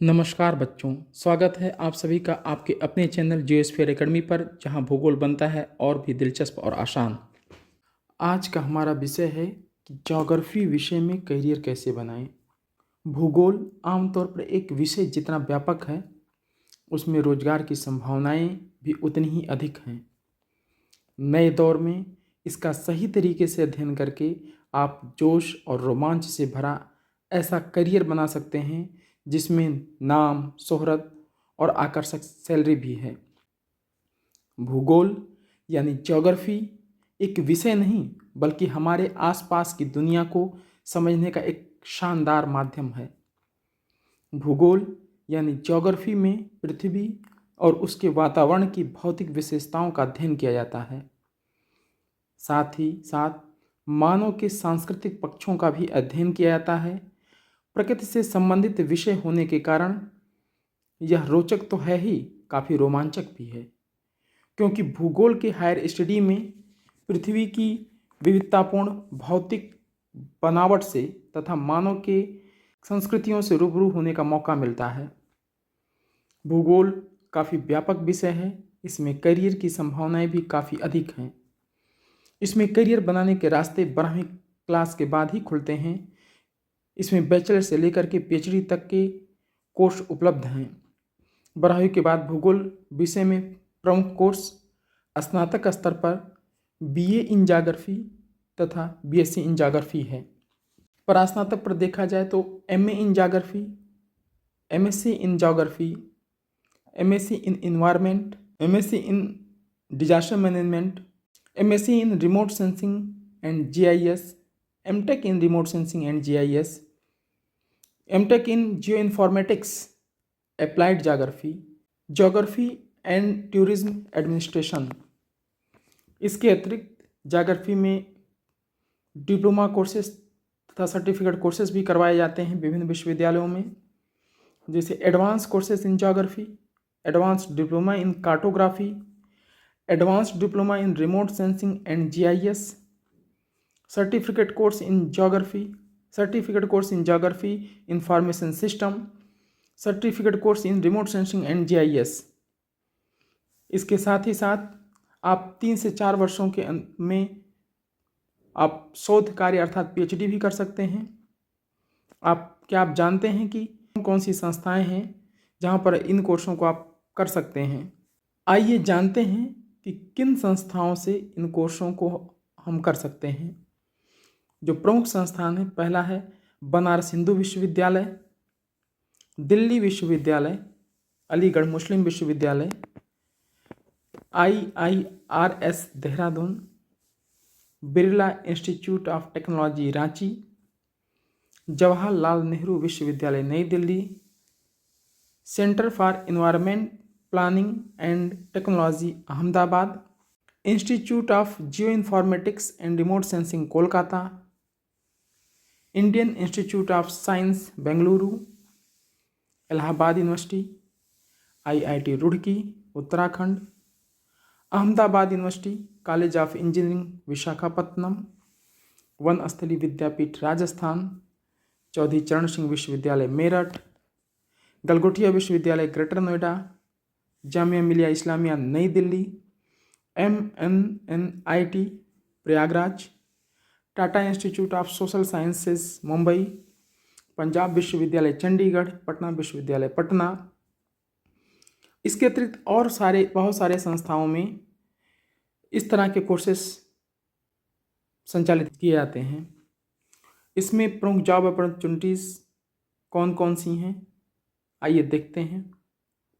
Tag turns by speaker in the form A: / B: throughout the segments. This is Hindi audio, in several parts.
A: नमस्कार बच्चों, स्वागत है आप सभी का आपके अपने चैनल जियोस्फीयर एकेडमी पर, जहां भूगोल बनता है और भी दिलचस्प और आसान। आज का हमारा विषय है कि ज्योग्राफी विषय में करियर कैसे बनाएं। भूगोल आमतौर पर एक विषय जितना व्यापक है, उसमें रोजगार की संभावनाएं भी उतनी ही अधिक हैं। नए दौर में इसका सही तरीके से अध्ययन करके आप जोश और रोमांच से भरा ऐसा करियर बना सकते हैं जिसमें नाम, शोहरत और आकर्षक सैलरी भी है। भूगोल यानी ज्योग्राफी एक विषय नहीं, बल्कि हमारे आसपास की दुनिया को समझने का एक शानदार माध्यम है। भूगोल यानी ज्योग्राफी में पृथ्वी और उसके वातावरण की भौतिक विशेषताओं का अध्ययन किया जाता है। साथ ही साथ मानव के सांस्कृतिक पक्षों का भी अध्ययन किया जाता है। प्रकृति से संबंधित विषय होने के कारण यह रोचक तो है ही, काफ़ी रोमांचक भी है, क्योंकि भूगोल के हायर स्टडी में पृथ्वी की विविधतापूर्ण भौतिक बनावट से तथा मानव के संस्कृतियों से रूबरू होने का मौका मिलता है। भूगोल काफ़ी व्यापक विषय है, इसमें करियर की संभावनाएं भी काफ़ी अधिक हैं। इसमें करियर बनाने के रास्ते 12वीं क्लास के बाद ही खुलते हैं। इसमें बैचलर से लेकर के पीएचडी तक के कोर्स उपलब्ध हैं। 12वीं के बाद भूगोल विषय में प्रमुख कोर्स स्नातक स्तर पर बीए इन ज्योग्राफी तथा बीएससी इन ज्योग्राफी है। स्नातक पर देखा जाए तो MA in geography, MSc in geography, MSc in environment, MSc in disaster management, MSc in remote sensing and GIS, MTech in remote sensing and GIS, MTech in geoinformatics, applied geography and tourism administration. इसके अतिरिक्त ज्योग्राफी में डिप्लोमा कोर्सेज तथा सर्टिफिकेट कोर्सेज भी करवाए जाते हैं विभिन्न विश्वविद्यालयों में, जैसे advance courses in geography, advance diploma in cartography, advance diploma in remote sensing and GIS, certificate course in geography, certificate course in geography information system, certificate course in remote sensing and GIS. इसके साथ ही साथ आप 3 से 4 वर्षों के में आप शोध कार्य अर्थात पीएचडी भी कर सकते हैं। क्या आप जानते हैं कि कौन सी संस्थाएं हैं जहां पर इन कोर्सों को आप कर सकते हैं? आइए जानते हैं कि किन संस्थाओं से इन कोर्सों को हम कर सकते हैं। जो प्रमुख संस्थान है, पहला है बनारस हिंदू विश्वविद्यालय, दिल्ली विश्वविद्यालय, अलीगढ़ मुस्लिम विश्वविद्यालय, IIRS Dehradun, Birla institute of technology Ranchi, Jawaharlal Nehru विश्वविद्यालय नई Delhi, centre for environment planning and technology Ahmedabad, institute of geo informatics and remote sensing Kolkata, Indian institute of science Bengaluru, Allahabad university, IIT Roorkee Uttarakhand, Ahmedabad university, college of engineering Visakhapatnam, one स्थली विद्यापीठ राजस्थान, चौधरी चरण सिंह विश्वविद्यालय मेरठ, गलगोटिया विश्वविद्यालय ग्रेटर नोएडा, जामिया मिलिया इस्लामिया नई Delhi, MNNIT Prayagraj, Tata institute of social sciences Mumbai, Punjab विश्वविद्यालय चंडीगढ़, पटना विश्वविद्यालय पटना। इसके अतिरिक्त और बहुत सारे संस्थाओं में इस तरह के कोर्सेस संचालित किए जाते हैं। इसमें प्रमुख जॉब अपॉर्चुनिटीज़ कौन कौन सी हैं, आइए देखते हैं।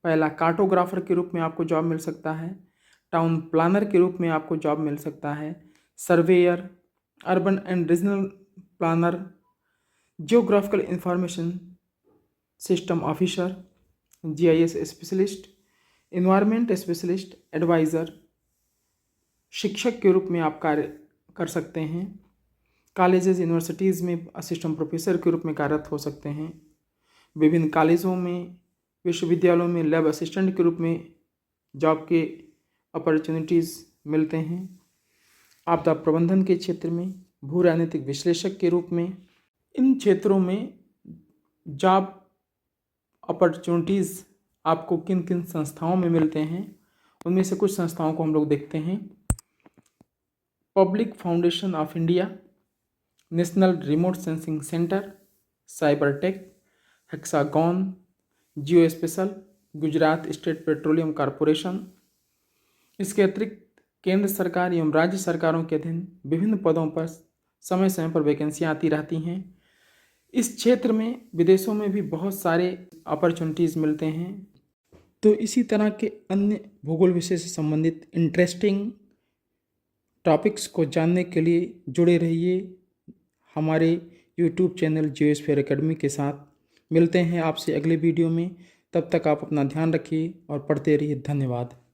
A: पहला, कार्टोग्राफर के रूप में आपको जॉब मिल सकता है, टाउन प्लानर के रूप में आपको जॉब मिल सकता है, surveyor, urban and regional planner, geographical information system officer, GIS specialist, environment specialist, adviser. शिक्षक के रूप में आप कार्य कर सकते हैं। कॉलेजेस यूनिवर्सिटीज़ में असिस्टेंट प्रोफेसर के रूप में कार्यरत हो सकते हैं। विभिन्न कॉलेजों में, विश्वविद्यालयों में लैब असिस्टेंट के रूप में जॉब के अपॉर्चुनिटीज़ मिलते हैं। आपदा प्रबंधन के क्षेत्र में, भू राजनीतिक विश्लेषक के रूप में, इन क्षेत्रों में जॉब अपॉर्चुनिटीज़ आपको किन किन संस्थाओं में मिलते हैं, उनमें से कुछ संस्थाओं को हम लोग देखते हैं। Public foundation of India, national remote sensing centre, cyber tech, hexagon, geospatial, Gujarat state petroleum corporation. इसके अतिरिक्त केंद्र सरकार एवं राज्य सरकारों के अधीन विभिन्न पदों पर समय समय पर वैकेंसियाँ आती रहती हैं। इस क्षेत्र में विदेशों में भी बहुत सारे अपॉर्चुनिटीज़ मिलते हैं। तो इसी तरह के अन्य भूगोल विषय से संबंधित इंटरेस्टिंग टॉपिक्स को जानने के लिए जुड़े रहिए हमारे यूट्यूब चैनल जियोस्फीयर एकेडमी के साथ। मिलते हैं आपसे अगले वीडियो में, तब तक आप अपना ध्यान रखिए और पढ़ते रहिए। धन्यवाद।